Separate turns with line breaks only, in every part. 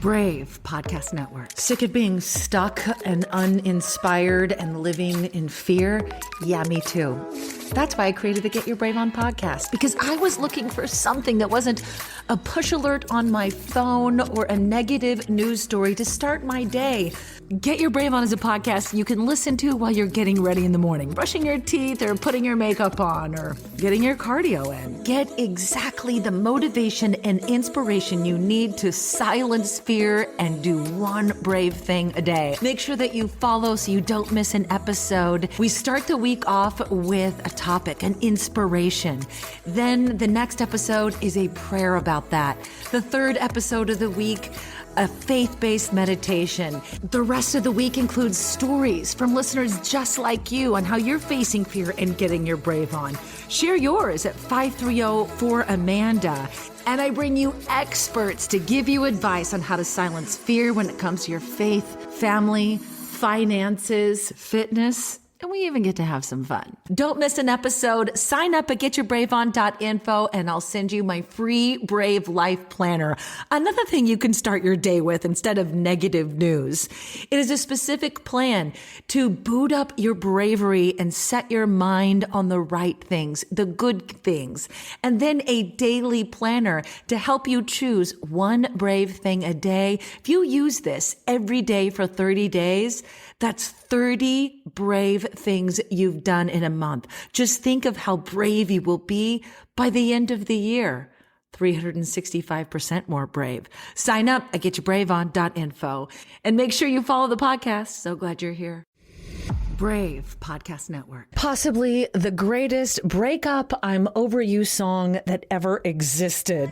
Brave Podcast Network.
Sick of being stuck and uninspired and living in fear? Yeah, me too. That's why I created the Get Your Brave On podcast, because I was looking for something that wasn't a push alert on my phone or a negative news story to start my day. Get Your Brave On is a podcast you can listen to while you're getting ready in the morning, brushing your teeth or putting your makeup on or getting your cardio in. Get exactly the motivation and inspiration you need to silence fear and do one brave thing a day. Make sure that you follow so you don't miss an episode. We start the week off with a topic, an inspiration. Then the next episode is a prayer about that. The third episode of the week, a faith-based meditation. The rest of the week includes stories from listeners just like you on how you're facing fear and getting your brave on. Share yours at 530-4AMANDA. And I bring you experts to give you advice on how to silence fear when it comes to your faith, family, finances, fitness, and we even get to have some fun. Don't miss an episode. Sign up at getyourbraveon.info and I'll send you my free Brave Life Planner. Another thing you can start your day with instead of negative news. It is a specific plan to boot up your bravery and set your mind on the right things, the good things, and then a daily planner to help you choose one brave thing a day. If you use this every day for 30 days, that's 30 brave things you've done in a month. Just think of how brave you will be by the end of the year. 365% more brave. Sign up at getyourbraveon.info and make sure you follow the podcast. So glad you're here.
Brave Podcast Network.
Possibly the greatest breakup I'm over you song that ever existed.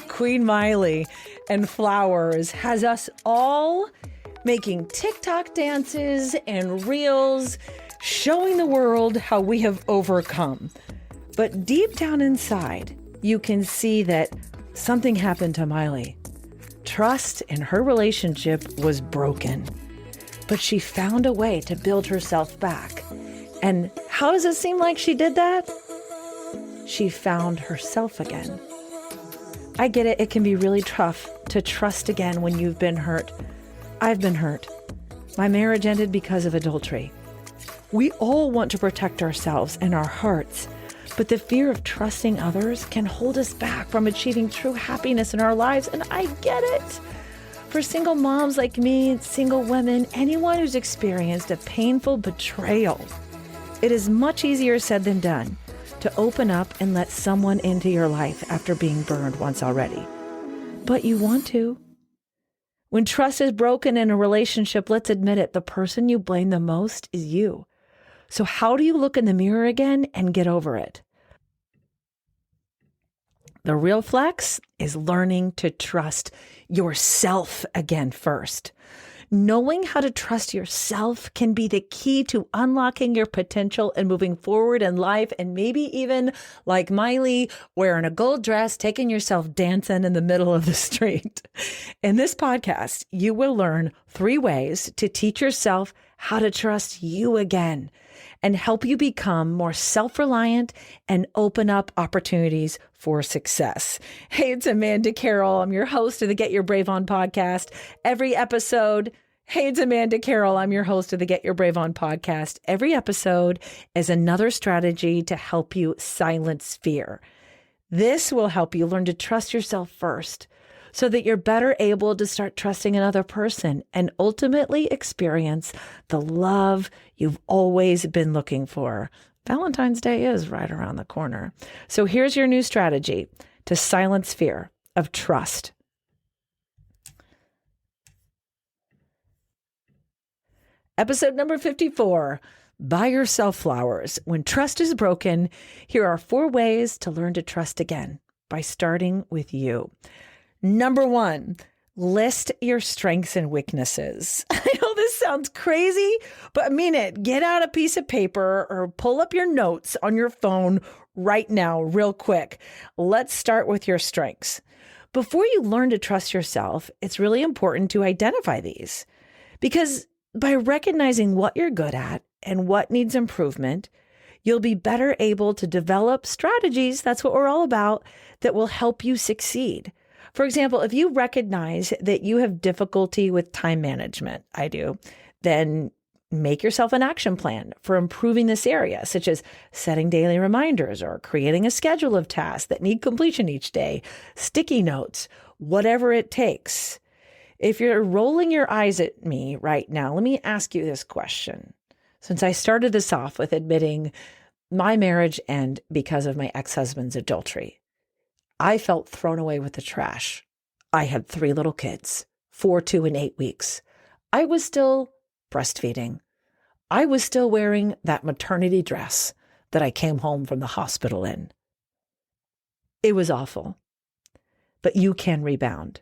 Queen Miley and Flowers has us all making TikTok dances and reels, showing the world how we have overcome. But deep down inside, you can see that something happened to Miley. Trust in her relationship was broken, but she found a way to build herself back. And how does it seem like she did that? She found herself again. I get it. It can be really tough to trust again when you've been hurt. I've been hurt. My marriage ended because of adultery. We all want to protect ourselves and our hearts, but the fear of trusting others can hold us back from achieving true happiness in our lives, and I get it. For single moms like me, single women, anyone who's experienced a painful betrayal, it is much easier said than done to open up and let someone into your life after being burned once already. But you want to. When trust is broken in a relationship, let's admit it, the person you blame the most is you. So how do you look in the mirror again and get over it? The real flex is learning to trust yourself again first. Knowing how to trust yourself can be the key to unlocking your potential and moving forward in life, and maybe even, like Miley, wearing a gold dress, taking yourself dancing in the middle of the street. In this podcast, you will learn 3 ways to teach yourself how to trust you again and help you become more self-reliant and open up opportunities for success. Hey, it's Amanda Carroll. I'm your host of the Get Your Brave On podcast. Every episode, hey, it's Amanda Carroll. I'm your host of the Get Your Brave On podcast. Every episode is another strategy to help you silence fear. This will help you learn to trust yourself first, so that you're better able to start trusting another person and ultimately experience the love you've always been looking for. Valentine's Day is right around the corner. So here's your new strategy to silence fear of trust. Episode number 54, Buy Yourself Flowers. When trust is broken, here are 4 ways to learn to trust again by starting with you. Number 1, list your strengths and weaknesses. I know this sounds crazy, but I mean it. Get out a piece of paper or pull up your notes on your phone right now, real quick. Let's start with your strengths.
before you learn to trust yourself, it's really important to identify these, because by recognizing what you're good at and what needs improvement, you'll be better able to develop strategies, that's what we're all about, that will help you succeed. For example, if you recognize that you have difficulty with time management, I do, then make yourself an action plan for improving this area, such as setting daily reminders or creating a schedule of tasks that need completion each day, sticky notes, whatever it takes. If you're rolling your eyes at me right now, let me ask you this question. Since I started this off with admitting my marriage ended because of my ex-husband's adultery, I felt thrown away with the trash. I had 3 little kids, 4, 2, and 8 weeks. I was still breastfeeding. I was still wearing that maternity dress that I came home from the hospital in. It was awful, but you can rebound.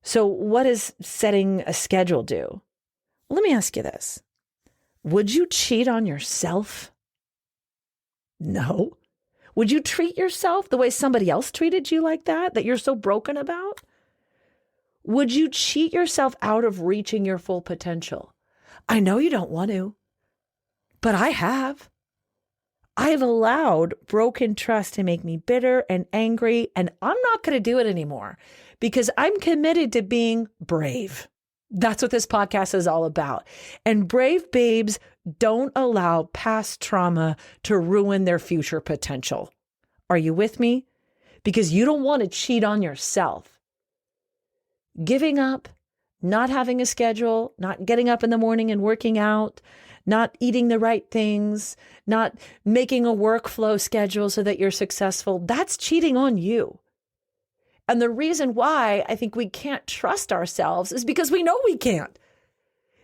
So what does setting a schedule do? Well, let me ask you this. Would you cheat on yourself? No. Would you treat yourself the way somebody else treated you like that you're so broken about? Would you cheat yourself out of reaching your full potential? I know you don't want to, but I have. I have allowed broken trust to make me bitter and angry, and I'm not going to do it anymore because I'm committed to being brave. That's what this podcast is all about. And brave babes don't allow past trauma to ruin their future potential. Are you with me? Because you don't want to cheat on yourself. Giving up, not having a schedule, not getting up in the morning and working out, not eating the right things, not making a workflow schedule so that you're successful, that's cheating on you. And the reason why I think we can't trust ourselves is because we know we can't.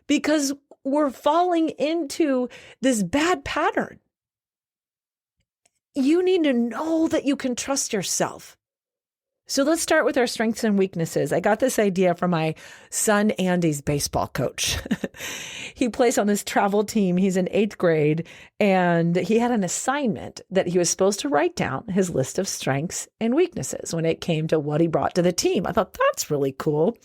Because we're falling into this bad pattern. You need to know that you can trust yourself. So let's start with our strengths and weaknesses. I got this idea from my son Andy's baseball coach. He plays on this travel team. He's in 8th grade, and he had an assignment that he was supposed to write down his list of strengths and weaknesses when it came to what he brought to the team. I thought, that's really cool.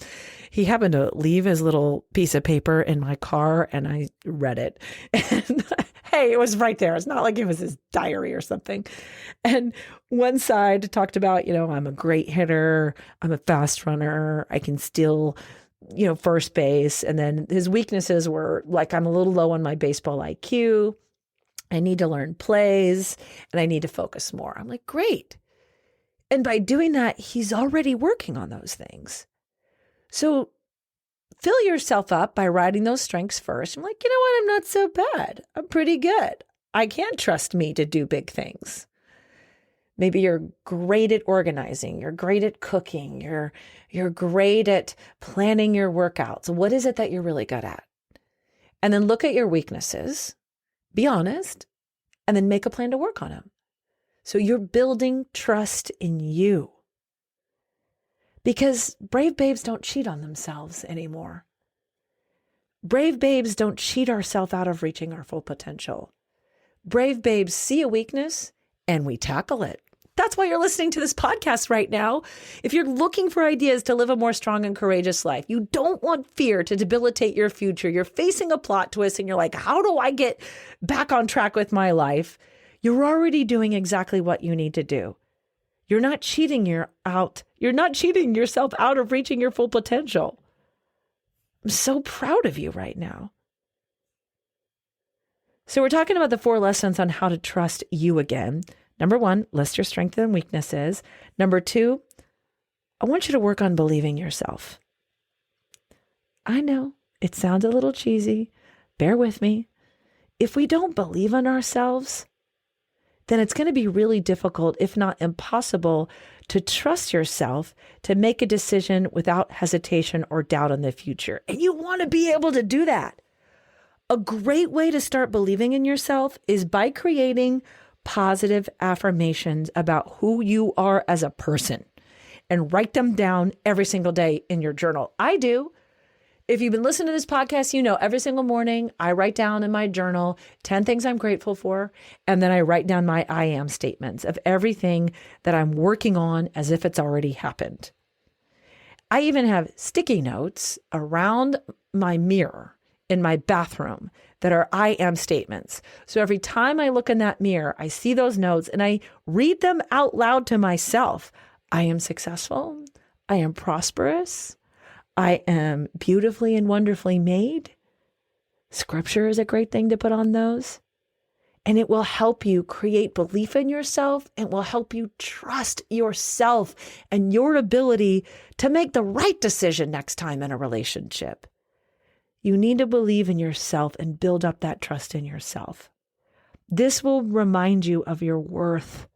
He happened to leave his little piece of paper in my car, and I read it. And hey, it was right there. It's not like it was his diary or something. And one side talked about, I'm a great hitter. I'm a fast runner. I can steal, first base. And then his weaknesses were like, I'm a little low on my baseball IQ. I need to learn plays and I need to focus more. I'm like, great. And by doing that, he's already working on those things. So fill yourself up by writing those strengths first. I'm like, you know what? I'm not so bad. I'm pretty good. I can trust me to do big things. Maybe you're great at organizing. You're great at cooking. You're great at planning your workouts. What is it that you're really good at? And then look at your weaknesses, be honest, and then make a plan to work on them. So you're building trust in you. Because brave babes don't cheat on themselves anymore. Brave babes don't cheat ourselves out of reaching our full potential. Brave babes see a weakness and we tackle it. That's why you're listening to this podcast right now. If you're looking for ideas to live a more strong and courageous life, you don't want fear to debilitate your future. You're facing a plot twist and you're like, how do I get back on track with my life? You're already doing exactly what you need to do. You're not cheating yourself out of reaching your full potential. I'm so proud of you right now. So we're talking about the 4 lessons on how to trust you again. Number 1, list your strengths and weaknesses. Number 2, I want you to work on believing yourself. I know it sounds a little cheesy. Bear with me. If we don't believe in ourselves, then it's going to be really difficult, if not impossible, to trust yourself to make a decision without hesitation or doubt in the future. And you want to be able to do that. A great way to start believing in yourself is by creating positive affirmations about who you are as a person and write them down every single day in your journal. I do. If you've been listening to this podcast, you know every single morning I write down in my journal 10 things I'm grateful for. And then I write down my I am statements of everything that I'm working on as if it's already happened. I even have sticky notes around my mirror in my bathroom that are I am statements. So every time I look in that mirror, I see those notes and I read them out loud to myself. I am successful. I am prosperous. I am beautifully and wonderfully made. Scripture is a great thing to put on those. And it will help you create belief in yourself and will help you trust yourself and your ability to make the right decision next time in a relationship. You need to believe in yourself and build up that trust in yourself. This will remind you of your worth.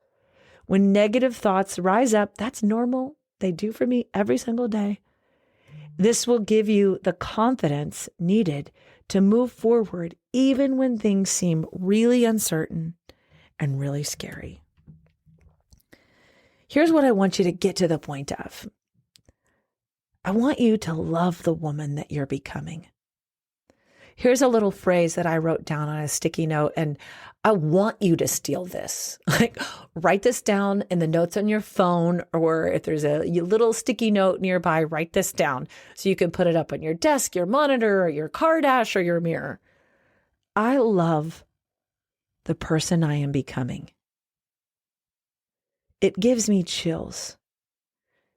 When negative thoughts rise up, that's normal. They do for me every single day. This will give you the confidence needed to move forward even when things seem really uncertain and really scary. Here's what I want you to get to the point of. I want you to love the woman that you're becoming. Here's a little phrase that I wrote down on a sticky note, and I want you to steal this. Like, write this down in the notes on your phone, or if there's a little sticky note nearby, write this down so you can put it up on your desk, your monitor, or your car dash, or your mirror. I love the person I am becoming. It gives me chills.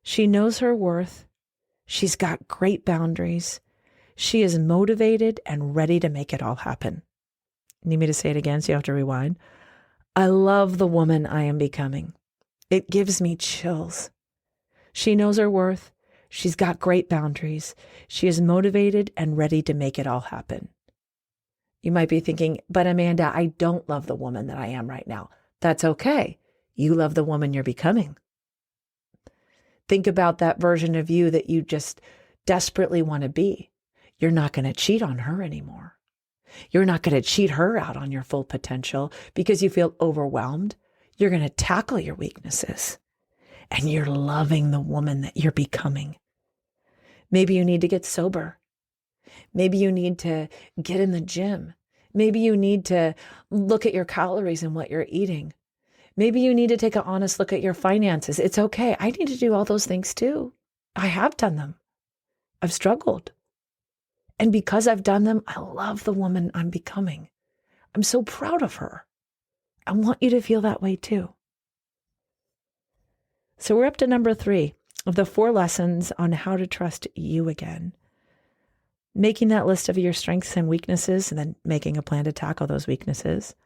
She knows her worth. She's got great boundaries. She is motivated and ready to make it all happen. Need me to say it again so you have to rewind? I love the woman I am becoming. It gives me chills. She knows her worth. She's got great boundaries. She is motivated and ready to make it all happen. You might be thinking, but Amanda, I don't love the woman that I am right now. That's okay. You love the woman you're becoming. Think about that version of you that you just desperately want to be. You're not going to cheat on her anymore. You're not going to cheat her out on your full potential because you feel overwhelmed. You're going to tackle your weaknesses and you're loving the woman that you're becoming. Maybe you need to get sober. Maybe you need to get in the gym. Maybe you need to look at your calories and what you're eating. Maybe you need to take an honest look at your finances. It's okay. I need to do all those things too. I have done them. I've struggled. And because I've done them, I love the woman I'm becoming. I'm so proud of her. I want you to feel that way too. So we're up to number 3 of the 4 lessons on how to trust you again. Making that list of your strengths and weaknesses and then making a plan to tackle those weaknesses.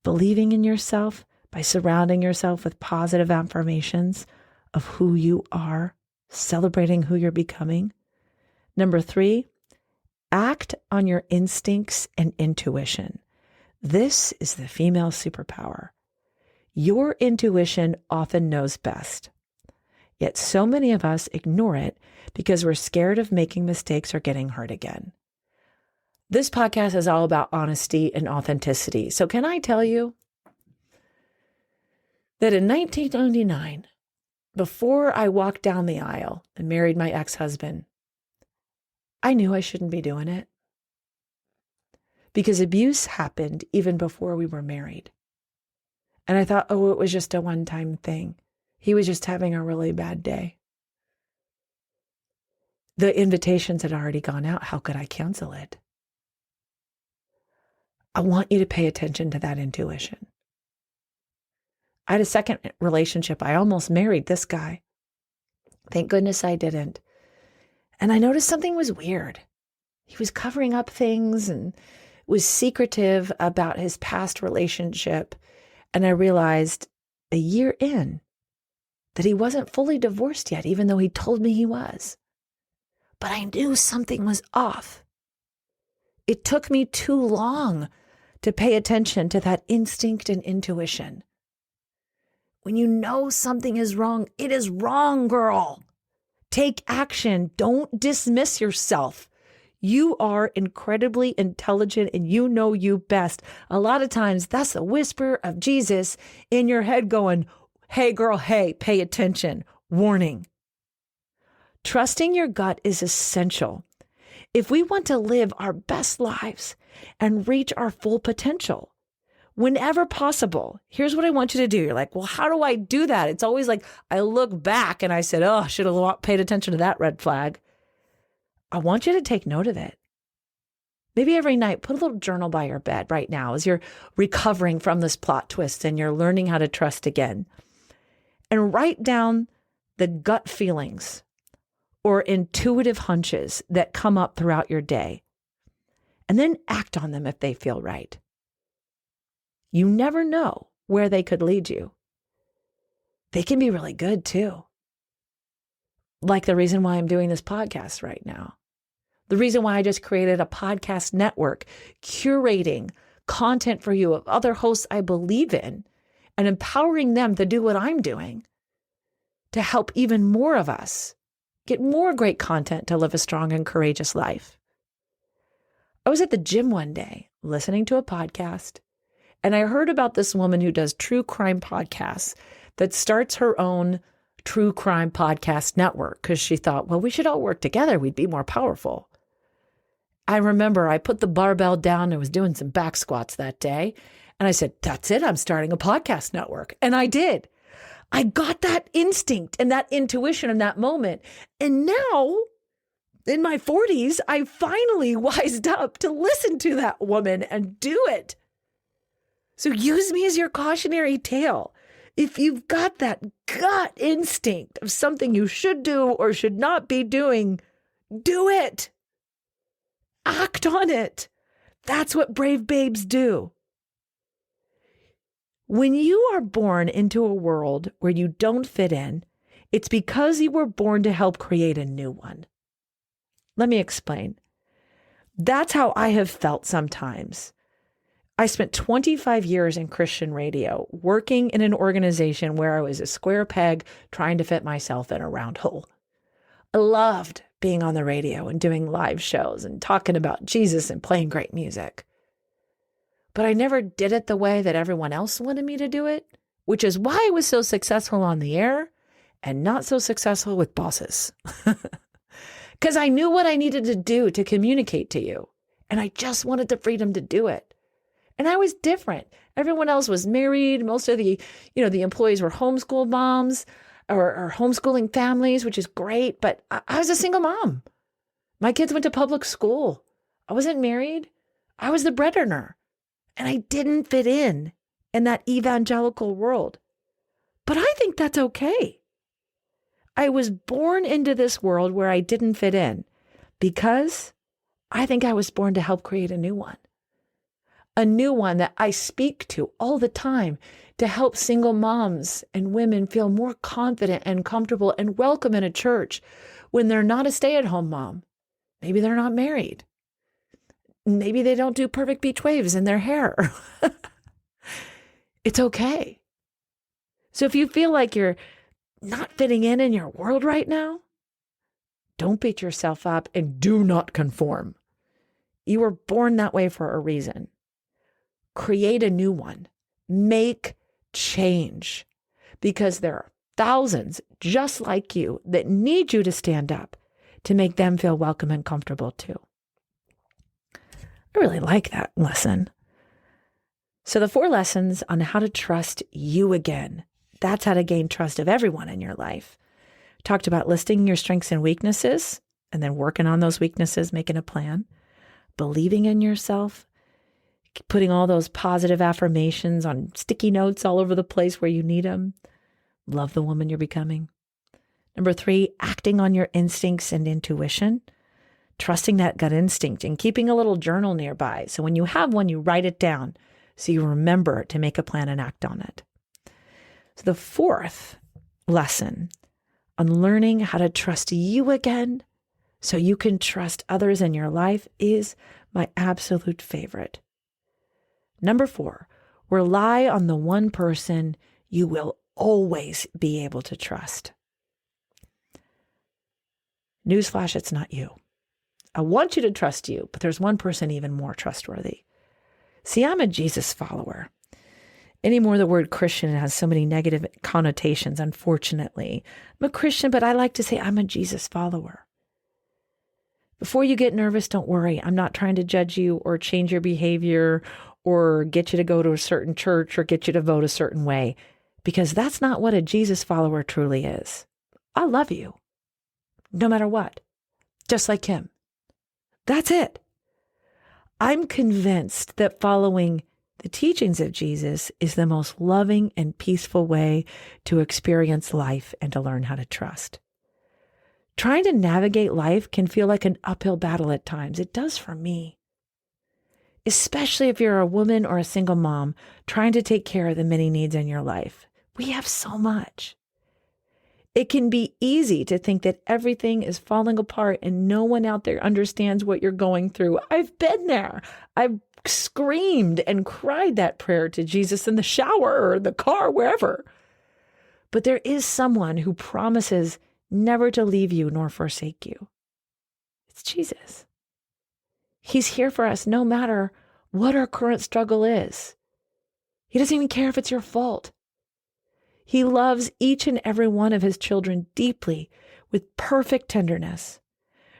Believing in yourself by surrounding yourself with positive affirmations of who you are, celebrating who you're becoming. Number 3, act on your instincts and intuition. This is the female superpower. Your intuition often knows best. Yet so many of us ignore it because we're scared of making mistakes or getting hurt again. This podcast is all about honesty and authenticity. So can I tell you that in 1999, before I walked down the aisle and married my ex-husband, I knew I shouldn't be doing it because abuse happened even before we were married. And I thought, oh, it was just a one-time thing. He was just having a really bad day. The invitations had already gone out. How could I cancel it? I want you to pay attention to that intuition. I had a second relationship. I almost married this guy. Thank goodness I didn't. And I noticed something was weird. He was covering up things and was secretive about his past relationship. And I realized a year in that he wasn't fully divorced yet, even though he told me he was. But I knew something was off. It took me too long to pay attention to that instinct and intuition. When you know something is wrong, it is wrong, girl. Take action. Don't dismiss yourself. You are incredibly intelligent and you know you best. A lot of times that's a whisper of Jesus in your head going, hey girl, hey, pay attention. Warning. Trusting your gut is essential. if we want to live our best lives and reach our full potential, whenever possible, here's what I want you to do. You're like, well, how do I do that? It's always like I look back and I said, oh, I should have paid attention to that red flag. I want you to take note of it. Maybe every night, put a little journal by your bed right now as you're recovering from this plot twist and you're learning how to trust again. And write down the gut feelings or intuitive hunches that come up throughout your day. And then act on them if they feel right. You never know where they could lead you. They can be really good too. Like the reason why I'm doing this podcast right now. The reason why I just created a podcast network, curating content for you of other hosts I believe in and empowering them to do what I'm doing to help even more of us get more great content to live a strong and courageous life. I was at the gym one day listening to a podcast, and I heard about this woman who does true crime podcasts that starts her own true crime podcast network because she thought, well, we should all work together. We'd be more powerful. I remember I put the barbell down. I was doing some back squats that day. And I said, that's it. I'm starting a podcast network. And I did. I got that instinct and that intuition in that moment. And now in my 40s, I finally wised up to listen to that woman and do it. So use me as your cautionary tale. If you've got that gut instinct of something you should do or should not be doing, do it. Act on it. That's what brave babes do. When you are born into a world where you don't fit in, it's because you were born to help create a new one. Let me explain. That's how I have felt sometimes. I spent 25 years in Christian radio, working in an organization where I was a square peg trying to fit myself in a round hole. I loved being on the radio and doing live shows and talking about Jesus and playing great music. But I never did it the way that everyone else wanted me to do it, which is why I was so successful on the air and not so successful with bosses. Because I knew what I needed to do to communicate to you, and I just wanted the freedom to do it. And I was different. Everyone else was married. Most of the employees were homeschool moms or homeschooling families, which is great. But I was a single mom. My kids went to public school. I wasn't married. I was the breadwinner. And I didn't fit in that evangelical world. But I think that's okay. I was born into this world where I didn't fit in because I think I was born to help create a new one. A new one that I speak to all the time to help single moms and women feel more confident and comfortable and welcome in a church when they're not a stay-at-home mom. Maybe they're not married. Maybe they don't do perfect beach waves in their hair. It's okay. So if you feel like you're not fitting in your world right now, don't beat yourself up and do not conform. You were born that way for a reason. Create a new one. Make change. Because there are thousands just like you that need you to stand up to make them feel welcome and comfortable too. I really like that lesson. So the 4 lessons on how to trust you again. That's how to gain trust of everyone in your life. Talked about listing your strengths and weaknesses and then working on those weaknesses, making a plan, believing in yourself, putting all those positive affirmations on sticky notes all over the place where you need them. Love the woman you're becoming. Number 3, acting on your instincts and intuition. Trusting that gut instinct and keeping a little journal nearby. So when you have one, you write it down so you remember to make a plan and act on it. So the 4th lesson on learning how to trust you again so you can trust others in your life is my absolute favorite. Number 4, rely on the one person you will always be able to trust. Newsflash, it's not you. I want you to trust you, but there's one person even more trustworthy. See, I'm a Jesus follower. Anymore, the word Christian has so many negative connotations, unfortunately. I'm a Christian, but I like to say I'm a Jesus follower. Before you get nervous, don't worry. I'm not trying to judge you or change your behavior or get you to go to a certain church or get you to vote a certain way, because that's not what a Jesus follower truly is. I love you, no matter what, just like him. That's it. I'm convinced that following the teachings of Jesus is the most loving and peaceful way to experience life and to learn how to trust. Trying to navigate life can feel like an uphill battle at times. It does for me. Especially if you're a woman or a single mom trying to take care of the many needs in your life. We have so much. It can be easy to think that everything is falling apart and no one out there understands what you're going through. I've been there. I've screamed and cried that prayer to Jesus in the shower or the car, wherever. But there is someone who promises never to leave you nor forsake you. It's Jesus. He's here for us no matter what our current struggle is. He doesn't even care if it's your fault. He loves each and every one of his children deeply with perfect tenderness.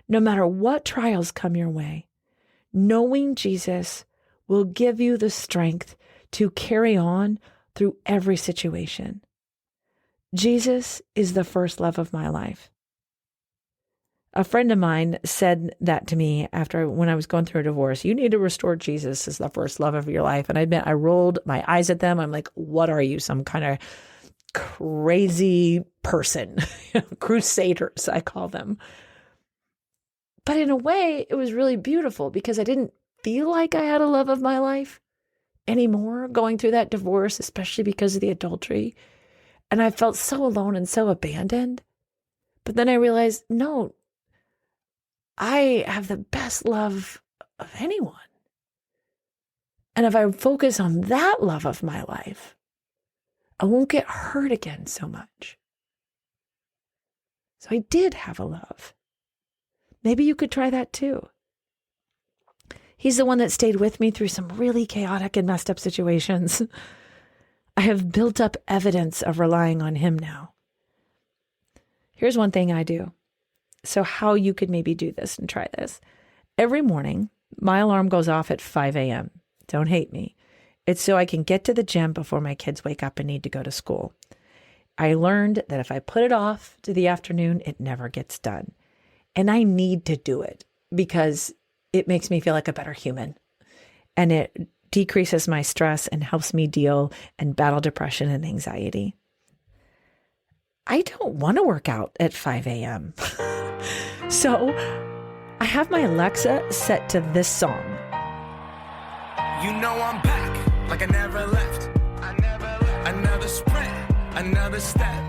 No matter what trials come your way, knowing Jesus will give you the strength to carry on through every situation. Jesus is the first love of my life. A friend of mine said that to me when I was going through a divorce. You need to restore Jesus as the first love of your life. And I admit, I rolled my eyes at them. I'm like, what are you, some kind of crazy person? Crusaders, I call them. But in a way, it was really beautiful because I didn't feel like I had a love of my life anymore going through that divorce, especially because of the adultery. And I felt so alone and so abandoned. But then I realized, no, I have the best love of anyone. And if I focus on that love of my life, I won't get hurt again so much. So I did have a love. Maybe you could try that too. He's the one that stayed with me through some really chaotic and messed up situations. I have built up evidence of relying on him now. Here's one thing I do. So how you could maybe do this and try this. Every morning, my alarm goes off at 5 a.m. Don't hate me. It's so I can get to the gym before my kids wake up and need to go to school. I learned that if I put it off to the afternoon, it never gets done. And I need to do it because it makes me feel like a better human. And it decreases my stress and helps me deal and battle depression and anxiety. I don't want to work out at 5 a.m. So I have my Alexa set to this song.
You know I'm back, like I never left. Another sprint, another step.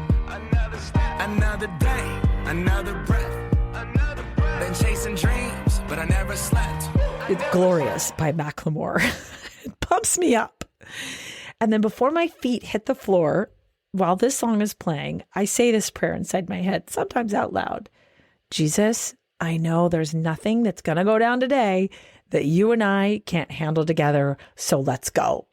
Another day, another breath. Been chasing dreams, but I never slept.
It's Glorious by Macklemore. It pumps me up. And then before my feet hit the floor, while this song is playing, I say this prayer inside my head, sometimes out loud. Jesus, I know there's nothing that's going to go down today that you and I can't handle together, so let's go.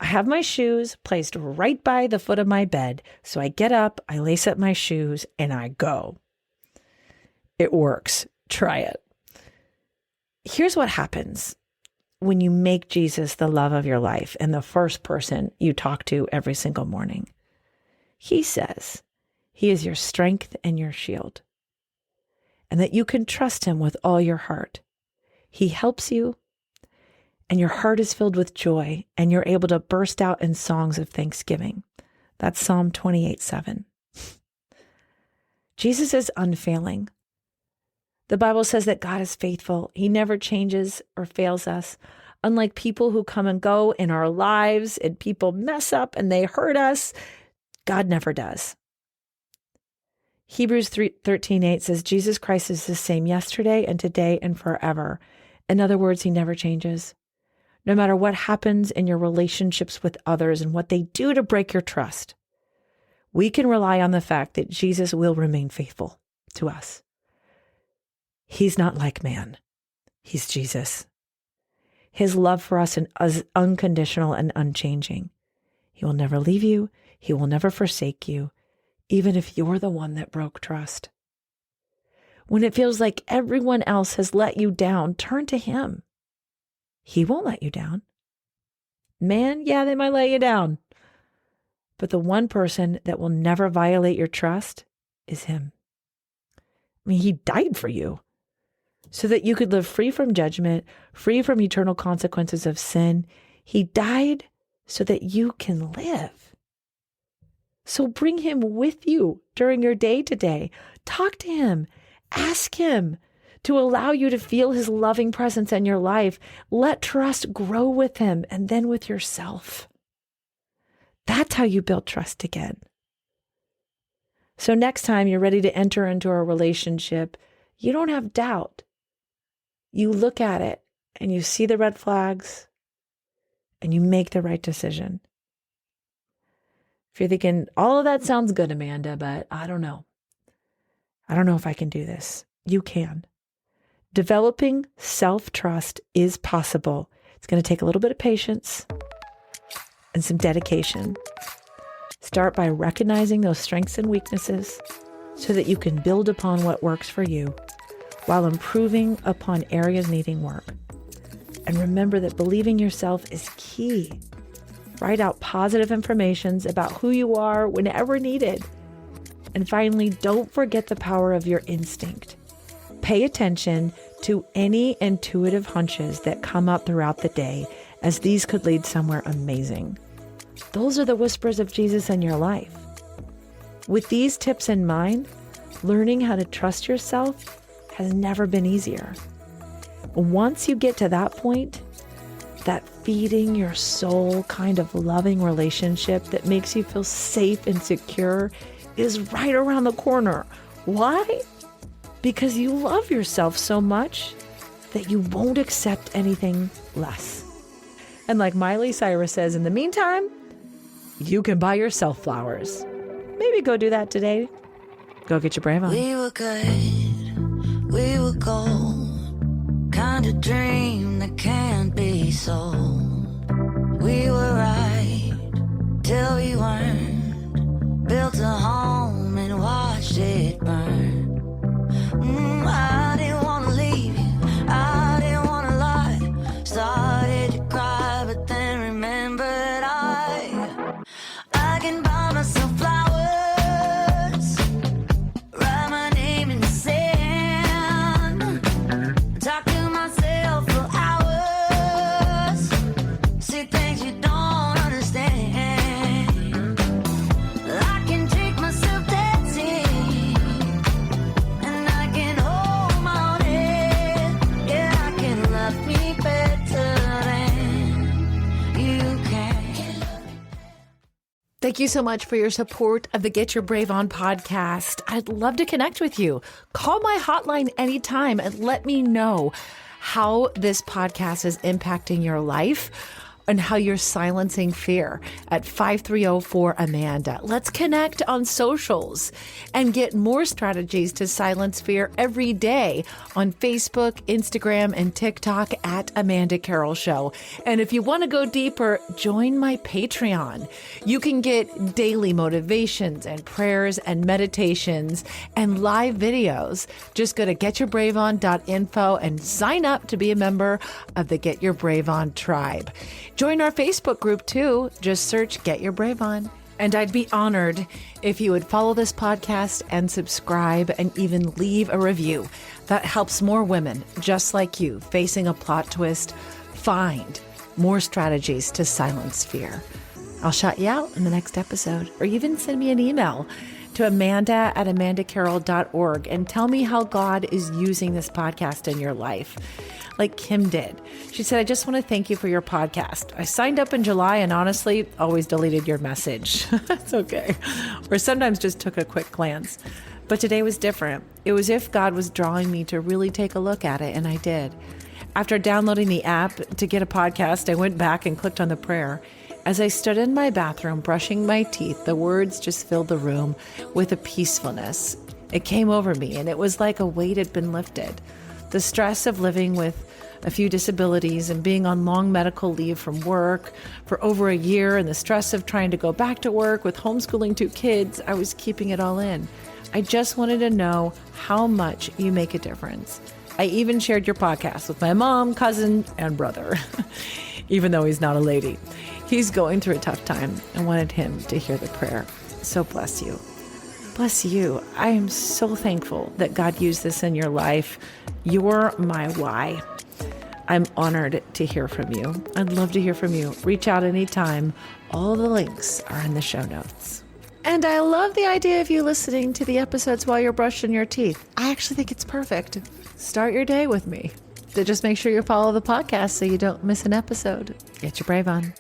I have my shoes placed right by the foot of my bed, so I get up, I lace up my shoes, and I go. It works. Try it. Here's what happens when you make Jesus the love of your life and the first person you talk to every single morning. He says he is your strength and your shield, and that you can trust him with all your heart. He helps you, and your heart is filled with joy, and you're able to burst out in songs of thanksgiving. That's Psalm 28:7. Jesus is unfailing. The Bible says that God is faithful. He never changes or fails us. Unlike people who come and go in our lives and people mess up and they hurt us, God never does. Hebrews 13:8 says, Jesus Christ is the same yesterday and today and forever. In other words, he never changes. No matter what happens in your relationships with others and what they do to break your trust, we can rely on the fact that Jesus will remain faithful to us. He's not like man. He's Jesus. His love for us is unconditional and unchanging. He will never leave you. He will never forsake you, even if you're the one that broke trust. When it feels like everyone else has let you down, turn to him. He won't let you down. Man, yeah, they might let you down. But the one person that will never violate your trust is him. I mean, he died for you so that you could live free from judgment, free from eternal consequences of sin. He died so that you can live. So bring him with you during your day today. Talk to him. Ask him to allow you to feel his loving presence in your life. Let trust grow with him and then with yourself. That's how you build trust again. So next time you're ready to enter into a relationship, you don't have doubt. You look at it and you see the red flags and you make the right decision. If you're thinking, all of that sounds good, Amanda, but I don't know. I don't know if I can do this. You can. Developing self-trust is possible. It's going to take a little bit of patience and some dedication. Start by recognizing those strengths and weaknesses so that you can build upon what works for you while improving upon areas needing work. And remember that believing yourself is key. Write out positive information about who you are whenever needed. And finally, don't forget the power of your instinct. Pay attention to any intuitive hunches that come up throughout the day, as these could lead somewhere amazing. Those are the whispers of Jesus in your life. With these tips in mind, learning how to trust yourself has never been easier. Once you get to that point, that feeding your soul kind of loving relationship that makes you feel safe and secure is right around the corner. Why? Because you love yourself so much that you won't accept anything less. And like Miley Cyrus says, in the meantime, you can buy yourself flowers. Maybe go do that today. Go get your brave on.
We were good, we were gold, kind of dream that can't be sold. We were right till we weren't, built a home and watched it burn. I didn't want to leave you, I didn't want to lie, started to cry but then remembered I can buy myself flowers, write my name in the sand, talk to myself for hours, see things you don't understand. I can take myself dancing, and I can hold my own head. Yeah, I can love me better than you can.
Thank you so much for your support of the Get Your Brave On podcast. I'd love to connect with you. Call my hotline anytime and let me know how this podcast is impacting your life and how you're silencing fear at 530-4AMANDA. Let's connect on socials and get more strategies to silence fear every day on Facebook, Instagram, and TikTok at Amanda Carroll Show. And if you want to go deeper, join my Patreon. You can get daily motivations and prayers and meditations and live videos. Just go to getyourbraveon.info and sign up to be a member of the Get Your Brave On tribe. Join our Facebook group too. Just search Get Your Brave On. And I'd be honored if you would follow this podcast and subscribe and even leave a review. That helps more women just like you facing a plot twist find more strategies to silence fear. I'll shout you out in the next episode, or even send me an email to amanda@amandacarroll.org and tell me how God is using this podcast in your life. Like Kim did. She said, I just want to thank you for your podcast. I signed up in July and honestly always deleted your message. That's okay. Or sometimes just took a quick glance. But today was different. It was if God was drawing me to really take a look at it, and I did. After downloading the app to get a podcast, I went back and clicked on the prayer. As I stood in my bathroom brushing my teeth, the words just filled the room with a peacefulness. It came over me, and it was like a weight had been lifted. The stress of living with a few disabilities and being on long medical leave from work for over a year, and the stress of trying to go back to work with homeschooling 2 kids, I was keeping it all in.
I just wanted to know how much you make a difference. I even shared your podcast with my mom, cousin, and brother, even though he's not a lady. He's going through a tough time and wanted him to hear the prayer. So bless you. Bless you. I am so thankful that God used this in your life. You're my why. I'm honored to hear from you. I'd love to hear from you. Reach out anytime. All the links are in the show notes. And I love the idea of you listening to the episodes while you're brushing your teeth. I actually think it's perfect. Start your day with me. So just make sure you follow the podcast so you don't miss an episode. Get your brave on.